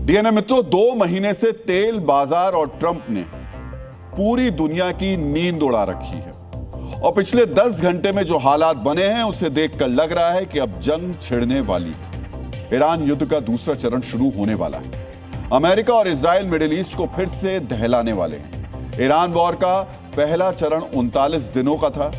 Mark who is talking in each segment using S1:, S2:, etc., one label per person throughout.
S1: DNA मित्रों, 2 महीने से तेल बाजार और ट्रंप ने पूरी दुनिया की नींद उड़ा रखी है और पिछले 10 घंटे में जो हालात बने हैं उसे देखकर लग रहा है कि अब जंग छिड़ने वाली है। ईरान युद्ध का दूसरा चरण शुरू होने वाला है। अमेरिका और इजराइल मिडिल ईस्ट को फिर से दहलाने वाले हैं। ईरान वॉर का पहला चरण 39 दिनों का था,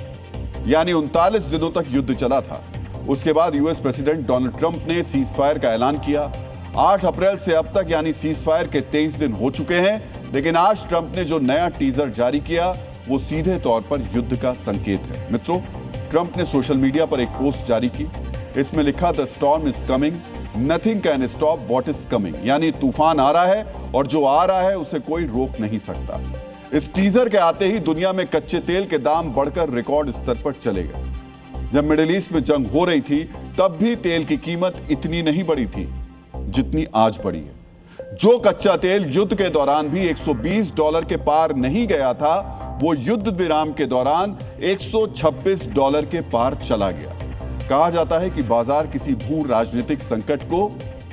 S1: यानी 39 दिनों तक युद्ध चला था। उसके बाद यूएस प्रेसिडेंट डोनाल्ड ट्रंप ने सीज फायर का ऐलान किया। 8 अप्रैल से अब तक यानी सीज फायर के 23 दिन हो चुके हैं, लेकिन आज ट्रंप ने जो नया टीजर जारी किया वो सीधे तौर पर युद्ध का संकेत है। मित्रों, ट्रंप ने सोशल मीडिया पर एक पोस्ट जारी की। इसमें लिखा, the storm is coming, nothing can stop what is coming, यानी तूफान आ रहा है और जो आ रहा है उसे कोई रोक नहीं सकता। इस टीजर के आते ही दुनिया में कच्चे तेल के दाम बढ़कर रिकॉर्ड स्तर पर चले गए। जब मिडिल ईस्ट में जंग हो रही थी तब भी तेल की कीमत इतनी नहीं बढ़ी थी जितनी आज बढ़ी है। जो कच्चा तेल युद्ध के दौरान भी $120 के पार नहीं गया था, वो युद्ध विराम के दौरान $126 के पार चला गया। कहा जाता है कि बाजार किसी भू राजनीतिक संकट को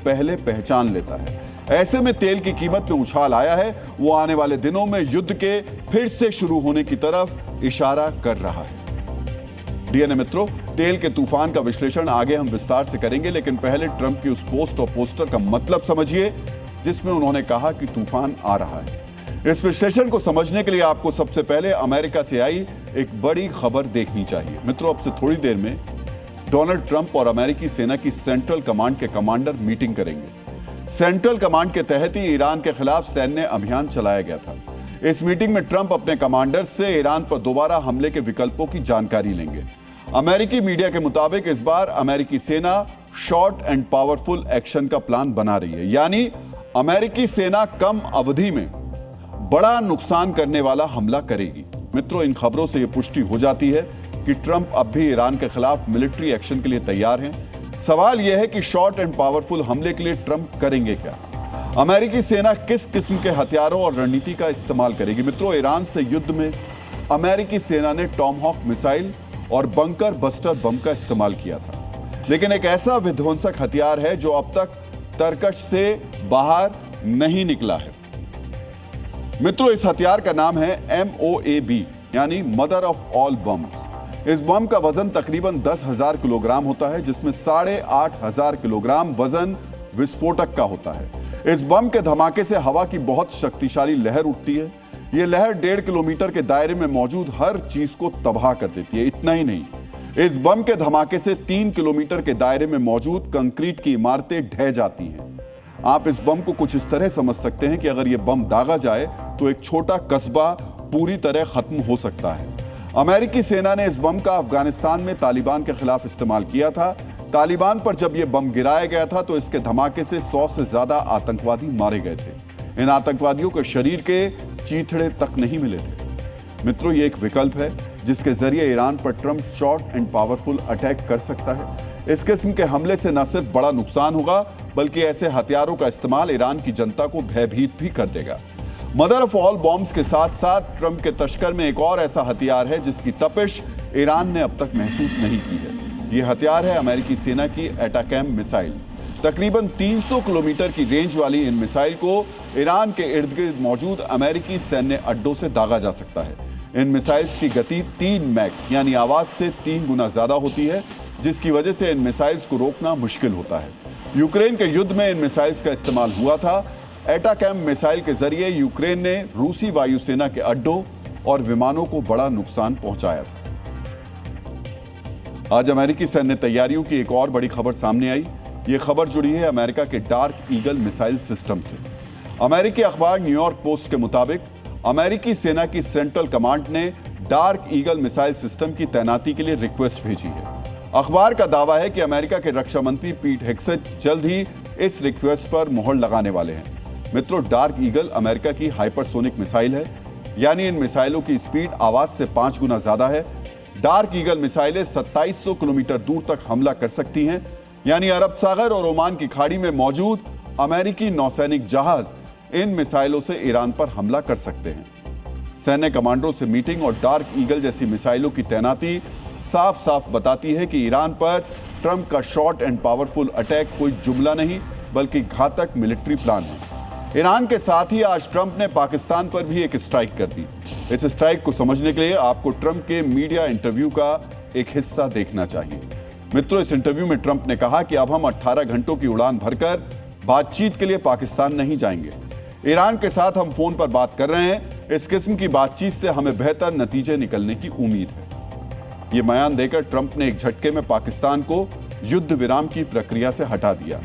S1: पहले पहचान लेता है। ऐसे में तेल की कीमत में उछाल आया है। वो आने वाले दिनों में युद्ध के फिर से शुरू होने की तरफ इशारा कर रहा है। डीएनए मित्रों, तेल के तूफान का विश्लेषण आगे हम विस्तार से करेंगे, लेकिन पहले ट्रंप की उस पोस्ट और पोस्टर का मतलब समझिए जिसमें उन्होंने कहा कि तूफान आ रहा है। इस विश्लेषण को समझने के लिए आपको सबसे पहले अमेरिका से आई एक बड़ी खबर देखनी चाहिए। मित्रों, अब से थोड़ी देर में डोनाल्ड ट्रंप और अमेरिकी सेना की सेंट्रल कमांड के कमांडर मीटिंग करेंगे। सेंट्रल कमांड के तहत ही ईरान के खिलाफ सैन्य अभियान चलाया गया था। इस मीटिंग में ट्रंप अपने कमांडर से ईरान पर दोबारा हमले के विकल्पों की जानकारी लेंगे। अमेरिकी मीडिया के मुताबिक इस बार अमेरिकी सेना शॉर्ट एंड पावरफुल एक्शन का प्लान बना रही है, यानी अमेरिकी सेना कम अवधि में बड़ा नुकसान करने वाला हमला करेगी। मित्रों, इन खबरों से यह पुष्टि हो जाती है कि ट्रंप अब भी ईरान के खिलाफ मिलिट्री एक्शन के लिए तैयार हैं। सवाल यह है कि शॉर्ट एंड पावरफुल हमले के लिए ट्रंप करेंगे क्या? अमेरिकी सेना किस किस्म के हथियारों और रणनीति का इस्तेमाल करेगी? मित्रों, ईरान से युद्ध में अमेरिकी सेना ने टॉमहॉक मिसाइल और बंकर बस्टर बम का इस्तेमाल किया था, लेकिन एक ऐसा विध्वंसक हथियार है जो अब तक तरकश से बाहर नहीं निकला है। मित्रों, इस हथियार का नाम है MOAB, यानी मदर ऑफ ऑल बम्स। इस बम का वजन तकरीबन 10,000 किलोग्राम होता है, जिसमें 8,500 किलोग्राम वजन विस्फोटक का होता है। इस बम के धमाके से हवा की बहुत शक्तिशाली लहर उठती है। यह लहर 1.5 किलोमीटर के दायरे में मौजूद हर चीज को तबाह कर देती है। इतना ही नहीं, इस बम के धमाके से 3 किलोमीटर के दायरे में मौजूद कंक्रीट की इमारतें ढह जाती हैं। आप इस बम को कुछ इस तरह समझ सकते हैं कि अगर यह बम दागा जाए तो एक छोटा कस्बा पूरी तरह खत्म हो सकता है। अमेरिकी सेना ने इस बम का अफगानिस्तान में तालिबान के खिलाफ इस्तेमाल किया था। तालिबान पर जब यह बम गिराया गया था तो इसके धमाके से 100 से ज्यादा आतंकवादी मारे गए थे। इन आतंकवादियों के शरीर के चीथड़े तक नहीं मिले थे। मित्रों, ये एक विकल्प है जिसके जरिए ईरान पर Trump short and powerful attack कर सकता है। इस किस्म के हमले से न सिर्फ बड़ा नुकसान होगा, बल्कि ऐसे हथियारों का इस्तेमाल ईरान की जनता को भयभीत भी कर देगा। मदर ऑफ ऑल बॉम्ब्स के साथ साथ ट्रंप के तस्कर में एक और ऐसा हथियार है जिसकी तपिश ईरान ने अब तक महसूस नहीं की है। यह हथियार है अमेरिकी सेना की एटाकैम मिसाइल। तकरीबन 300 किलोमीटर की रेंज वाली इन मिसाइल को ईरान के इर्द गिर्द मौजूद अमेरिकी सैन्य अड्डों से दागा जा सकता है। इन मिसाइल्स की गति 3 मैक यानी आवाज से 3 गुना ज्यादा होती है, जिसकी वजह से इन मिसाइल्स को रोकना मुश्किल होता है। यूक्रेन के युद्ध में इन मिसाइल्स का इस्तेमाल हुआ था। एटाकैम मिसाइल के जरिए यूक्रेन ने रूसी वायुसेना के अड्डों और विमानों को बड़ा नुकसान पहुंचाया था। आज अमेरिकी सैन्य तैयारियों की एक और बड़ी खबर सामने आई। ये खबर जुड़ी है अमेरिका के डार्क ईगल मिसाइल सिस्टम से। अमेरिकी अखबार न्यूयॉर्क पोस्ट के मुताबिक अमेरिकी सेना की सेंट्रल कमांड ने डार्क ईगल मिसाइल सिस्टम की तैनाती के लिए रिक्वेस्ट भेजी है। अखबार का दावा है कि अमेरिका के रक्षा मंत्री पीट हेग्सेट जल्द ही इस रिक्वेस्ट पर मुहर लगाने वाले हैं। मित्रों, डार्क ईगल अमेरिका की हाइपरसोनिक मिसाइल है, यानी इन मिसाइलों की स्पीड आवाज से 5 गुना ज्यादा है। डार्क ईगल मिसाइलें 2700 किलोमीटर दूर तक हमला कर सकती हैं, यानी अरब सागर और ओमान की खाड़ी में मौजूद अमेरिकी नौसैनिक जहाज इन मिसाइलों से ईरान पर हमला कर सकते हैं। सैन्य कमांडरों से मीटिंग और डार्क ईगल जैसी मिसाइलों की तैनाती साफ साफ बताती है कि ईरान पर ट्रंप का शॉर्ट एंड पावरफुल अटैक कोई जुमला नहीं बल्कि घातक मिलिट्री प्लान है। ईरान के साथ ही आज ट्रंप ने पाकिस्तान पर भी एक स्ट्राइक कर दी। इस स्ट्राइक को समझने के लिए आपको ट्रंप के मीडिया इंटरव्यू का एक हिस्सा देखना चाहिए। मित्रों, इस इंटरव्यू में ट्रंप ने कहा कि अब हम 18 घंटों की उड़ान भरकर बातचीत के लिए पाकिस्तान नहीं जाएंगे। ईरान के साथ हम फोन पर बात कर रहे हैं। इस किस्म की बातचीत से हमें बेहतर नतीजे निकलने की उम्मीद है। यह बयान देकर ट्रंप ने एक झटके में पाकिस्तान को युद्ध विराम की प्रक्रिया से हटा दिया।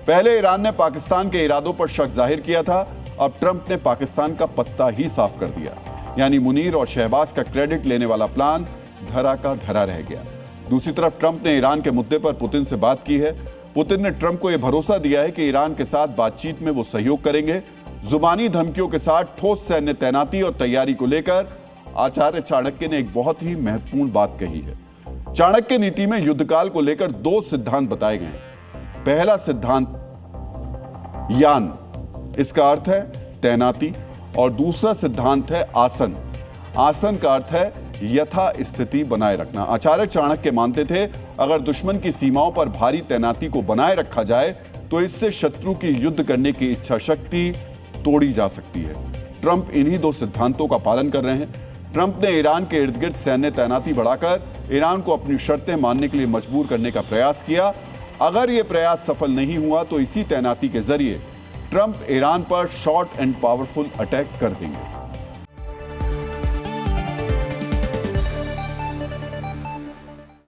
S1: पहले ईरान ने पाकिस्तान के इरादों पर शक जाहिर किया था, अब ट्रंप ने पाकिस्तान का पत्ता ही साफ कर दिया। यानी मुनीर और शहबाज का क्रेडिट लेने वाला प्लान धरा का धरा रह गया। दूसरी तरफ ट्रंप ने ईरान के मुद्दे पर पुतिन से बात की है। पुतिन ने ट्रंप को यह भरोसा दिया है कि ईरान के साथ बातचीत में वो सहयोग करेंगे। जुबानी धमकियों के साथ ठोस सैन्य तैनाती और तैयारी को लेकर आचार्य चाणक्य ने एक बहुत ही महत्वपूर्ण बात कही है। चाणक्य नीति में युद्धकाल को लेकर 2 सिद्धांत बताए गए हैं। पहला सिद्धांत यान, इसका अर्थ है तैनाती, और दूसरा सिद्धांत है आसन। आसन का अर्थ है यथा स्थिति बनाए रखना। आचार्य चाणक्य मानते थे अगर दुश्मन की सीमाओं पर भारी तैनाती को बनाए रखा जाए तो इससे शत्रु की युद्ध करने की इच्छा शक्ति तोड़ी जा सकती है। ट्रंप इन्हीं 2 सिद्धांतों का पालन कर रहे हैं। ट्रंप ने ईरान के इर्द गिर्द सैन्य तैनाती बढ़ाकर ईरान को अपनी शर्तें मानने के लिए मजबूर करने का प्रयास किया। अगर यह प्रयास सफल नहीं हुआ तो इसी तैनाती के जरिए ट्रंप ईरान पर शॉर्ट एंड पावरफुल अटैक कर देंगे।